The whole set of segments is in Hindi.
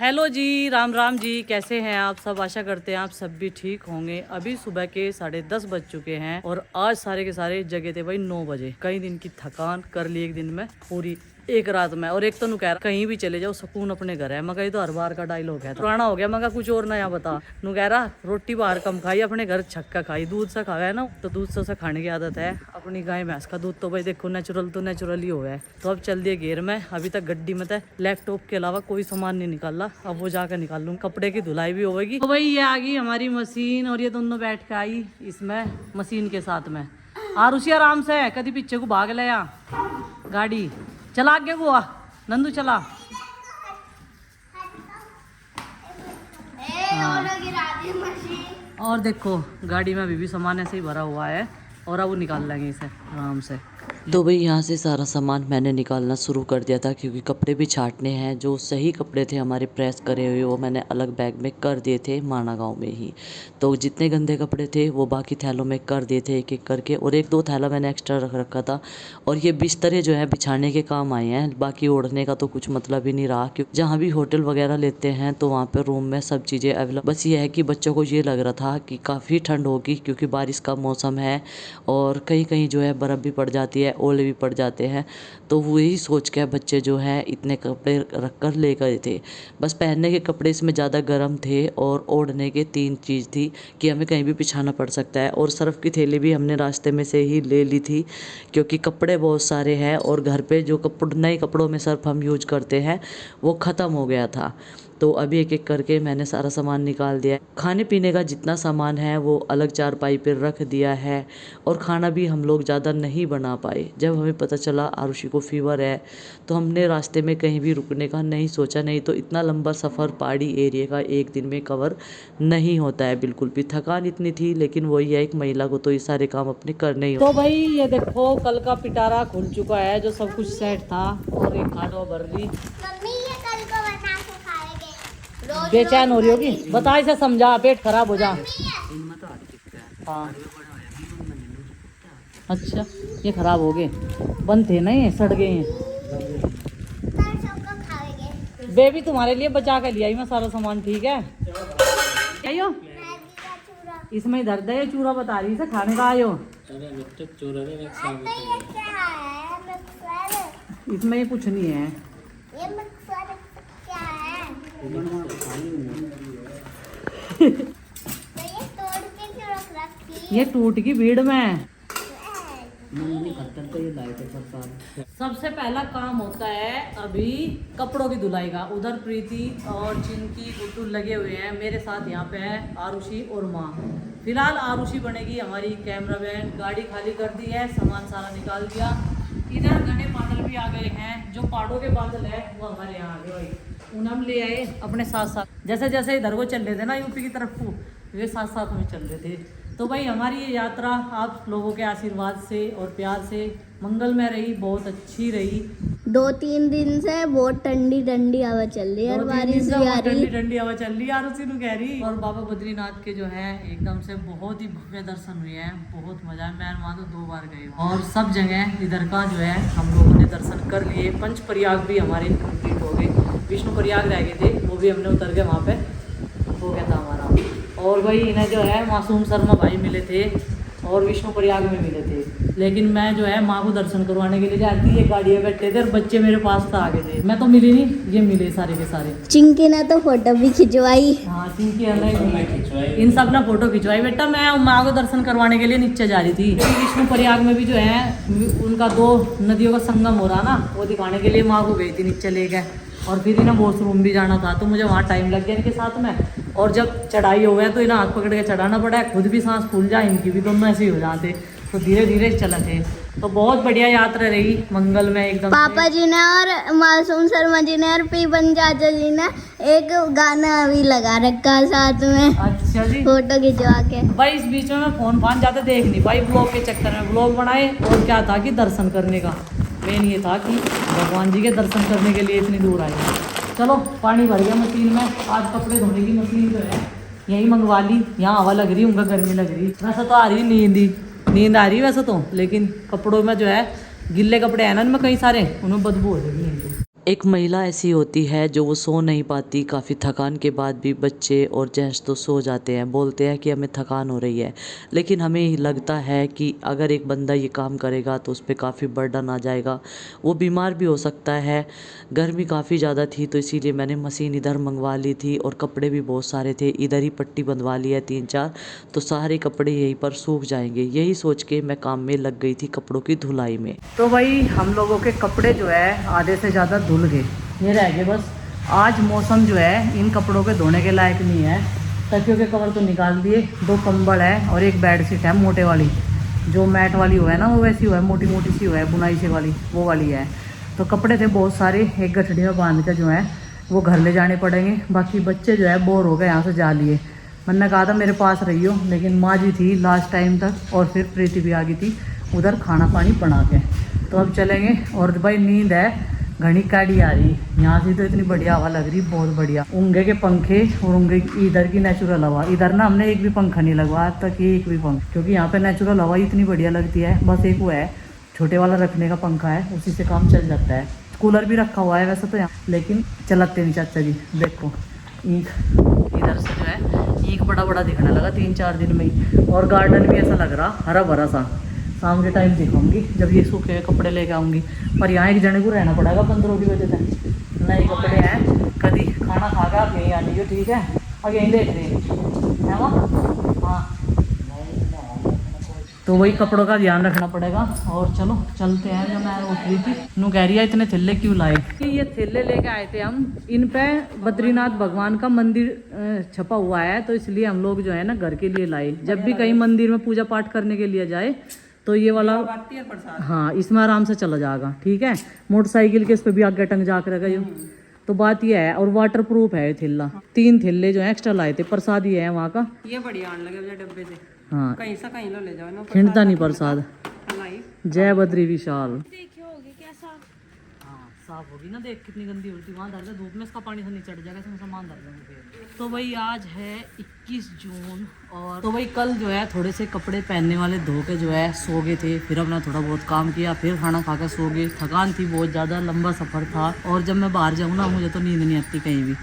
हेलो जी, राम राम जी। कैसे हैं आप सब? आशा करते हैं आप सब भी ठीक होंगे। अभी सुबह के 10:30 बज चुके हैं और आज सारे के सारे जगह थे भाई 9 बजे। कई दिन की थकान कर ली एक दिन में पूरी, एक रात में। और एक तो नु कह रहा कहीं भी चले जाओ सुकून अपने घर है। मगर ये तो हर बार का डायलॉग है, पुराना हो गया। मगर कुछ और नया बता। नु कह रहा रोटी बाहर कम खाई, अपने घर छक्का खाई। दूध से खाया है ना, तो दूध से खाने की आदत है। अपनी गाय भैंस का दूध तो भाई देखो नेचुरल तो नेचुरल ही हो गया है। तो अब चल दिए घेर में। अभी तक गड्डी में था, लैपटॉप के अलावा कोई सामान नहीं निकाला। अब वो जाकर निकाल लूँ। कपड़े की धुलाई भी होगी। तो भाई ये आ गई हमारी मशीन और ये दोनों बैठ के आई इसमें मशीन के साथ में। आरुषि आराम से, कभी पीछे को भाग ले गाड़ी चला आगे बुआ नंदू चला। और देखो गाड़ी में अभी भी सामान ऐसे ही भरा हुआ है और अब वो निकाल लेंगे इसे आराम से। तो भाई यहाँ से सारा सामान मैंने निकालना शुरू कर दिया था, क्योंकि कपड़े भी छांटने हैं। जो सही कपड़े थे हमारे प्रेस करे हुए, वो मैंने अलग बैग में कर दिए थे माना गाँव में ही। तो जितने गंदे कपड़े थे वो बाकी थैलों में कर दिए थे एक एक करके, और एक दो थैला मैंने एक्स्ट्रा रख रखा था। और ये बिस्तरे जो है बिछाने के काम आए हैं, बाकी ओढ़ने का तो कुछ मतलब ही नहीं रहा। क्योंकि जहाँ भी होटल वगैरह लेते हैं तो वहाँ पर रूम में सब चीज़ें अवेलेबल। बस ये है कि बच्चों को ये लग रहा था कि काफ़ी ठंड होगी, क्योंकि बारिश का मौसम है और कहीं कहीं जो है बर्फ़ भी पड़ जाती है, ओले भी पड़ जाते हैं। तो वही सोच के बच्चे जो हैं इतने कपड़े रख कर ले गए थे। बस पहनने के कपड़े इसमें ज़्यादा गर्म थे और ओढ़ने के 3 चीज़ थी कि हमें कहीं भी बिछाना पड़ सकता है। और सर्फ़ की थैली भी हमने रास्ते में से ही ले ली थी, क्योंकि कपड़े बहुत सारे हैं और घर पे जो नए कपड़ों में सर्फ़ हम यूज करते हैं वो ख़त्म हो गया था। तो अभी एक एक करके मैंने सारा सामान निकाल दिया। खाने पीने का जितना सामान है वो अलग चारपाई पर रख दिया है। और खाना भी हम लोग ज़्यादा नहीं बना पाए। जब हमें पता चला आरुषि को फीवर है तो हमने रास्ते में कहीं भी रुकने का नहीं सोचा। नहीं तो इतना लंबा सफ़र पहाड़ी एरिया का एक दिन में कवर नहीं होता है बिल्कुल भी। थकान इतनी थी, लेकिन वही है एक महिला को तो ये सारे काम अपने करने ही। तो भाई ये देखो कल का पिटारा खुल चुका है, जो सब कुछ सेट था। और एक खाटो भर ली। बेचैन हो रही होगी, बता इसे समझा, पेट खराब हो जा। हाँ अच्छा, ये खराब हो गए, बंद थे ना, ये सड़ गए हैं। बेबी तुम्हारे लिए बचा के लिया मैं सारा सामान, ठीक है? आयो इसमें इधर दे चूरा बता रही है खाने का। आयो इसमें ये कुछ नहीं है। ये टूट की भीड़ में। सबसे पहला काम होता है अभी कपड़ों की धुलाई का। उधर प्रीति और चिंकी गुड्डू लगे हुए हैं, मेरे साथ यहाँ पे है आरुषि और माँ। फिलहाल आरुषि बनेगी हमारी कैमरामैन। गाड़ी खाली कर दी है, सामान सारा निकाल दिया। इधर घने बादल भी आ गए हैं, जो पहाड़ों के बादल है वो हमारे यहाँ आ गए भाई। उन्हें हम ले आए अपने साथ साथ। जैसे जैसे इधर को चल रहे थे ना यूपी की तरफ को, वे साथ साथ में चल रहे थे। तो भाई हमारी ये यात्रा आप लोगों के आशीर्वाद से और प्यार से मंगलमय रही, बहुत अच्छी रही। 2-3 दिन से बहुत ठंडी ठंडी हवा चल रही है और बारिश भी आ रही है। ठंडी हवा चल रही है यार, उसी को कह रही। और बाबा बद्रीनाथ के जो है एकदम से बहुत ही भव्य दर्शन हुए हैं, बहुत मजा है। मैं वहाँ तो 2 बार गई और सब जगह इधर का जो है हम लोगों ने दर्शन कर लिए। पंच प्रयाग भी हमारे कंप्लीट हो गए, विष्णु प्रयाग रह गए थे, वो भी हमने उतर के वहाँ पे हो गया था हमारा। और भाई इन्हें जो है मासूम शर्मा भाई मिले थे और विष्णु प्रयाग में मिले थे। लेकिन मैं जो है माँ को दर्शन करवाने के लिए जाती, ये गाड़ी में बैठे थे और बच्चे मेरे पास तो आगे थे। मैं तो मिली नहीं, ये मिले सारे के सारे। चिंकी ने तो फोटो भी खिंचवाई। हाँ चिंकी इन सब ने फोटो खिंचवाई। बेटा मैं माँ को दर्शन करवाने के लिए नीचे जा रही थी। विष्णु प्रयाग में भी जो है उनका 2 नदियों का संगम हो रहा ना, वो दिखाने के लिए माँ को गई थी नीचे ले गए। और फिर इन्हें वॉशरूम भी जाना था, तो मुझे वहाँ टाइम लग गया इनके साथ में। और जब चढ़ाई हो गया तो इन्हें हाथ पकड़ के चढ़ाना पड़ा है, खुद भी सांस फूल जाए, इनकी भी दोनों ऐसे ही हो जाते। तो धीरे धीरे चले थे। तो बहुत बढ़िया यात्रा रही, मंगल में एकदम। पापा जी ने और मासूम शर्मा जी ने और पीपन चाचा जी ने एक गाना भी लगा रखा साथ में। अच्छा जी, फोटो खिंचवा के। भाई इस बीच में मैं फोन फान जाते देख नहीं पाई, ब्लॉग के चक्कर में ब्लॉग बनाए। और क्या था कि दर्शन करने का मेन ये था कि भगवान जी के दर्शन करने के लिए इतनी दूर आए। चलो पानी भर गया मशीन में। आज कपड़े धोने की मशीन जो है यही मंगवा ली। यहाँ हवा लग रही, उनका गर्मी लग रही। वैसे तो आ रही नींद आ रही वैसे तो, लेकिन कपड़ों में जो है गिल्ले कपड़े हैं ना इनमें कई सारे, उनमें बदबू हो जाएगी। एक महिला ऐसी होती है जो वो सो नहीं पाती, काफ़ी थकान के बाद भी बच्चे और जेंट्स तो सो जाते हैं, बोलते हैं कि हमें थकान हो रही है, लेकिन हमें लगता है कि अगर एक बंदा ये काम करेगा तो उस पर काफ़ी बर्डन आ जाएगा, वो बीमार भी हो सकता है। गर्मी काफ़ी ज़्यादा थी तो इसीलिए मैंने मशीन इधर मंगवा ली थी और कपड़े भी बहुत सारे थे, इधर ही पट्टी बंधवा ली है 3-4, तो सारे कपड़े यहीं पर सूख जाएंगे। यही सोच के मैं काम में लग गई थी कपड़ों की धुलाई में। तो भाई हम लोगों के कपड़े जो है आधे से ज़्यादा धुल गए, ये रह गए बस। आज मौसम जो है इन कपड़ों के धोने के लायक नहीं है। तकियों के कवर तो निकाल दिए, 2 कंबल है और एक बेडशीट है मोटे वाली, जो मैट वाली हुआ है ना, वो वैसी हुआ है, मोटी मोटी सी हुआ है, बुनाई से वाली, वो वाली है। तो कपड़े थे बहुत सारे, एक गठड़ी में बांध के जो है वो घर ले जाने पड़ेंगे। बाकी बच्चे जो है बोर हो गए यहाँ से जा लिए। मैंने कहा था मेरे पास रही हो, लेकिन माँ जी थी लास्ट टाइम तक और फिर प्रीति भी आ गई थी उधर खाना पानी बना के। तो अब चलेंगे। और भाई नींद है, घनी काड़ी आ रही यहाँ से, तो इतनी बढ़िया हवा लग रही, बहुत बढ़िया। ऊँगे के पंखे और ऊँगे इधर की नेचुरल हवा। इधर ना हमने एक भी पंखा नहीं लगवाया आज तक, एक भी पंखा, क्योंकि यहाँ पे नेचुरल हवा इतनी बढ़िया लगती है। बस एक वो है छोटे वाला रखने का पंखा है, उसी से काम चल जाता है। कूलर भी रखा हुआ है वैसे तो यहाँ, लेकिन चलाते नहीं चाचा जी। देखो ईख इधर से जो है ईख बड़ा बड़ा दिखने लगा 3-4 दिन में ही। और गार्डन भी ऐसा लग रहा हरा भरा सा। शाम के टाइम दिखाऊंगी जब ये सूखे हुए कपड़े लेके आऊँगी। पर यहाँ एक जने को रहना पड़ेगा 15 की वजह से। नए कपड़े हैं, कभी खाना खा के आप यहीं आ लीजिए, ठीक है? अब यहीं देख रहे हैं वो, हाँ। तो वही कपड़ों का ध्यान रखना पड़ेगा। और चलो चलते हैं। जो मैं उठ रही थी नू कह रही है इतने थैले क्यों लाए? ये थैले लेके आए थे हम, इन पे बद्रीनाथ भगवान का मंदिर छपा हुआ है, तो इसलिए हम लोग जो है ना घर के लिए लाए। जब भी कहीं मंदिर में पूजा पाठ करने के लिए जाए तो ये वाला, हाँ, इसमें आराम से चला जाएगा, ठीक है? मोटरसाइकिल के इस पे भी आगे टंग जा कर गए। तो बात ये है, और वाटर प्रूफ है ये थैला। 3 थैले जो है एक्स्ट्रा लाए थे, प्रसाद ही है वहाँ का। ये बढ़िया आने लगे डब्बे से, हाँ, कहीं से कहीं लो ले जाओ ना, खिंडता नहीं प्रसाद। लाई जय बद्री विशाल। देखिए होगी कैसा। हाँ साफ होगी ना, देख कितनी गंदी उल्टी। वहाँ धर दे, धूप में इसका पानी से नहीं चढ़ जाएगा, इसमें सामान धर देंगे। तो भाई आज है 21 जून, और तो भाई कल जो है थोड़े से कपड़े पहनने वाले धो के जो है सो गए थे। फिर अपना थोड़ा बहुत काम किया, फिर खाना खा कर सो गए। थकान थी बहुत ज़्यादा, लंबा सफ़र था, और जब मैं बाहर जाऊँ ना मुझे तो नींद नहीं आती कहीं भी।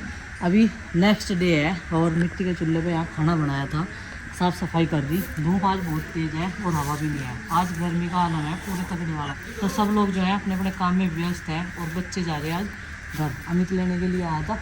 अभी नेक्स्ट डे है और मिट्टी के चूल्हे पे यहाँ खाना बनाया था, साफ़ सफाई कर दी। धूप आज बहुत तेज़ है और हवा भी नहीं है, आज गर्मी का आलम है पूरे तकड़े वाला। तो सब लोग जो है अपने अपने काम में व्यस्त हैं, और बच्चे जा रहे हैं आज घर। अमित लेने के लिए आया था,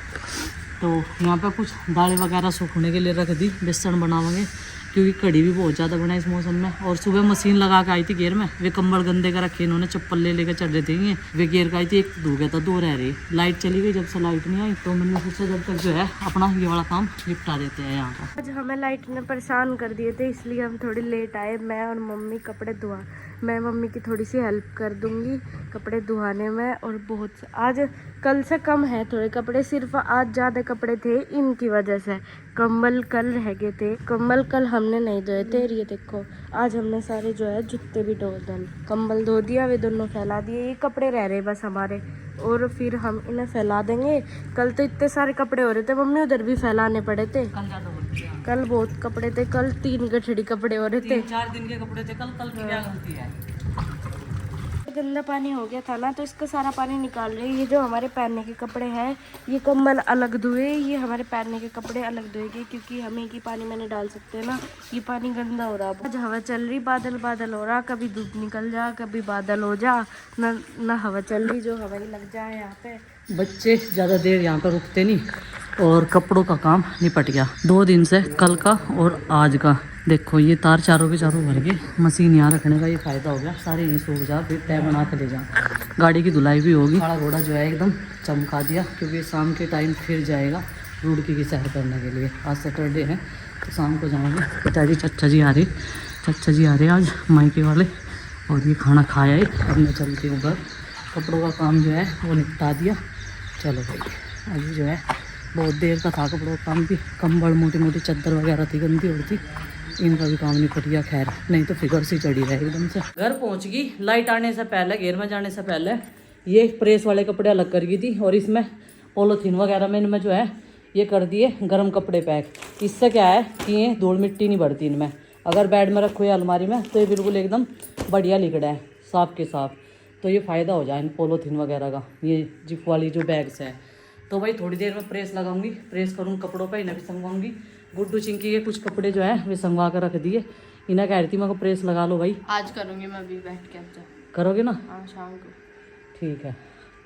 तो यहाँ पे कुछ दालें वगैरह सूखने के लिए रख दी, बेसन बनाएंगे, क्योंकि कड़ी भी बहुत ज़्यादा बना इस मौसम में। और सुबह मशीन लगा के आई थी घेर में, वे कंबल गंदे का रखे इन्होंने, चप्पल ले लेकर चढ़ रहे थे ये। वे घेर का आई थी, एक धो गया था, 2 रह रही। लाइट चली गई, जब से लाइट नहीं आई तो मैंने सोचा जब तक जो है अपना ये वाला काम निपटा देते हैं यहाँ का। आज हमें लाइट ने परेशान कर दिए थे, इसलिए हम थोड़ी लेट आए। मैं और मम्मी कपड़े धुआ, मैं मम्मी की थोड़ी सी हेल्प कर दूंगी कपड़े धुआने में। और बहुत आज कल से कम है थोड़े कपड़े, सिर्फ आज ज़्यादा कपड़े थे इनकी वजह से। कंबल कल रह गए थे, कंबल कल हमने नहीं धोए थे। ये देखो आज हमने सारे जो है जूते भी धो डाल, कंबल धो दिया, वे दोनों फैला दिए। ये कपड़े रह रहे बस हमारे, और फिर हम इन्हें फैला देंगे। कल तो इतने सारे कपड़े हो रहे थे मम्मी, उधर भी फैलाने पड़े थे। कल बहुत कपड़े थे, कल 3 गठड़ी कपड़े हो रहे थे। 4 दिन के कपड़े थे कल की क्या गलती है? गंदा पानी हो गया था ना, तो इसका सारा पानी निकाल रहे हैं। ये जो हमारे पहनने के कपड़े हैं, ये कंबल अलग धोए, ये हमारे पहनने के कपड़े अलग धोएंगे, क्योंकि हम एक ही पानी में नहीं डाल सकते ना, ये पानी गंदा हो रहा। आज हवा चल रही, बादल बादल हो रहा, कभी धूप निकल जा, कभी बादल हो जा, ना हवा चल रही जो हवा ही लग जाए यहाँ पे। बच्चे ज़्यादा देर यहाँ पर रुकते नहीं, और कपड़ों का काम निपट गया 2 दिन से, कल का और आज का। देखो ये तार चारों के चारों भर के, मशीन यहाँ रखने का ये फ़ायदा हो गया, सारे यहीं सूख जा, फिर तय बना के ले जा। गाड़ी की धुलाई भी होगी। बड़ा घोड़ा जो है एकदम चमका दिया, क्योंकि शाम के टाइम फिर जाएगा रुड़की की सैर करने के लिए। आज सैटरडे है तो शाम को जाएंगे। पिताजी चाचा जी आ रहे आज मायके वाले, और ये खाना खाया ही। अब मैं चलती हूँ घर, कपड़ों का काम जो है वो निपटा दिया। चलो भाई अभी जो है बहुत देर का था कपड़ों का काम भी। कंबल मोटी मोटी चादर वगैरह थी गंदी उड़ती, इनका भी काम निपट गया। खैर नहीं तो फिगर सी चढ़ी रहे एकदम से। घर पहुंच गई। लाइट आने से पहले, घेर में जाने से पहले ये प्रेस वाले कपड़े अलग कर गई थी, और इसमें पॉलीथीन वगैरह में इनमें जो है ये कर दिए गर्म कपड़े पैक। इससे क्या है कि ये धूल मिट्टी नहीं बढ़ती इनमें। अगर बेड में रखो या अलमारी में तो ये बिल्कुल एकदम बढ़िया लिकड़ा है, साफ के साफ। तो ये फ़ायदा हो जाए इन पॉलीथीन वगैरह का, ये जिप वाली जो बैग्स है। तो भाई थोड़ी देर में प्रेस लगाऊंगी, प्रेस करूँ कपड़ों पे, इन्हें भी संगवाऊंगी। गुड्डू चिंकी के कुछ कपड़े जो है वे संगवा कर रख दिए, इन्हें कह रही थी मैं प्रेस लगा लो भाई। आज करूँगी मैं भी बैठ के, अब करोगे ना? हाँ शाम को। ठीक है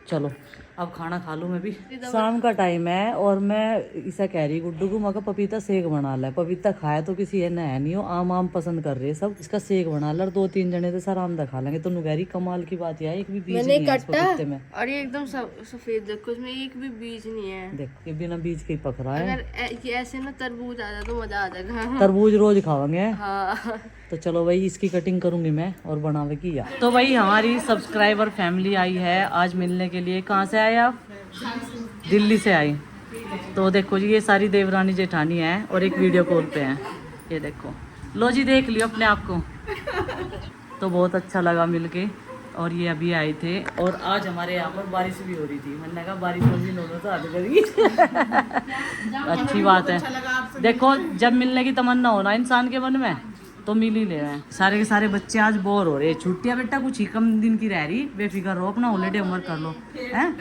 चलो अब खाना खा लूँ मैं भी, शाम का टाइम है। और मैं इसे कह रही गुड्डू को, मगर पपीता सेक बना ले। पपीता खाया तो किसी है ना नहीं हो, आम पसंद कर रहे सब, इसका सेक बना ले। 2-3 जने तो सर आम खा लेंगे। तो नुगैरी कमाल की बात यह है, एक भी बीज नहीं है इस पपीते में। और ये एकदम सफेद, देखो इसमें एक भी बीज नहीं है। देख ये बिना बीज के ही पक रहा है। अगर ऐसे ना तरबूज आ जाए तो मजा आ जाएगा। तरबूज रोज खावांगे। हाँ। तो चलो भाई इसकी कटिंग करूंगी मैं और बनावे की यार। तो भाई हमारी सब्सक्राइबर फैमिली आई है आज मिलने के लिए। कहाँ से आए आप? दिल्ली से आई। तो देखो जी ये सारी देवरानी जेठानी है और एक वीडियो कॉल पे है, ये देखो। लो जी देख लियो अपने आप को। तो बहुत अच्छा लगा मिलके। और ये अभी आए थे और आज हमारे यहाँ पर बारिश भी हो रही थी। मैंने कहा बारिश हो रही दोनों तो आगे करेगी। अच्छी बात है। देखो जब मिलने की तमन्ना हो ना इंसान के मन में तो मिल ही ले रहे हैं। सारे के सारे बच्चे आज बोर हो रहे हैं। छुट्टियां बेटा कुछ ही कम दिन की रह रही, बेफिक्र रहो, अपना हॉलीडे होमवर्क कर लो हैं।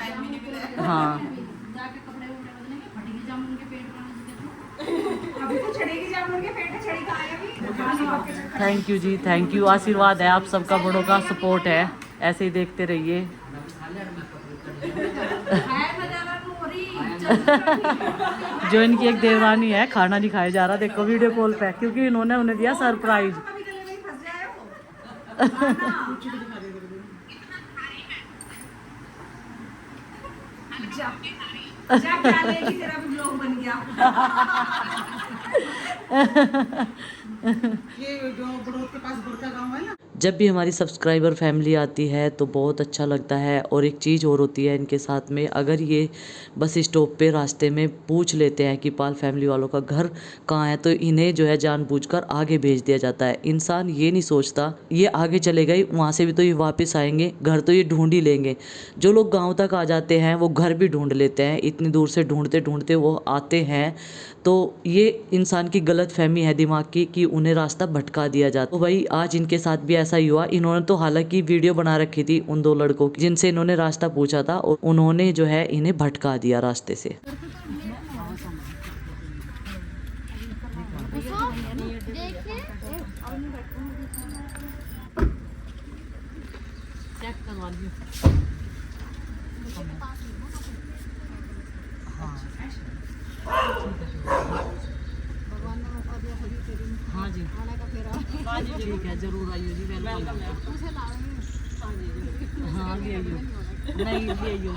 हाँ thank you ji, thank you. आशीर्वाद है आप सबका, बड़ों का सपोर्ट है, ऐसे ही देखते रहिए। जो इनकी एक देवरानी है, खाना नहीं खाया जा रहा देखो वीडियो कॉल पे, क्योंकि इन्होंने उन्हें दिया सरप्राइज। जब भी हमारी सब्सक्राइबर फैमिली आती है तो बहुत अच्छा लगता है। और एक चीज़ और होती है इनके साथ में, अगर ये बस स्टॉप पे रास्ते में पूछ लेते हैं कि पाल फैमिली वालों का घर कहाँ है, तो इन्हें जो है जानबूझकर आगे भेज दिया जाता है। इंसान ये नहीं सोचता ये आगे चले गए, वहाँ से भी तो ये वापस आएंगे, घर तो ये ढूंढ ही लेंगे। जो लोग गाँव तक आ जाते हैं वो घर भी ढूंढ लेते हैं, इतनी दूर से ढूंढते ढूंढते वो आते हैं। तो ये इंसान की गलत फहमी है दिमाग की कि उन्हें रास्ता भटका दिया जाता। तो भाई आज इनके साथ भी ऐसा ही हुआ। इन्होंने तो हालांकि वीडियो बना रखी थी उन 2 लड़कों की जिनसे इन्होंने रास्ता पूछा था, और उन्होंने जो है इन्हें भटका दिया रास्ते से। हाँ जी हाँ जी ठीक है जरूर आइए जी, वेलकम है। हाँ ले आइयो, नहीं ले आइयो।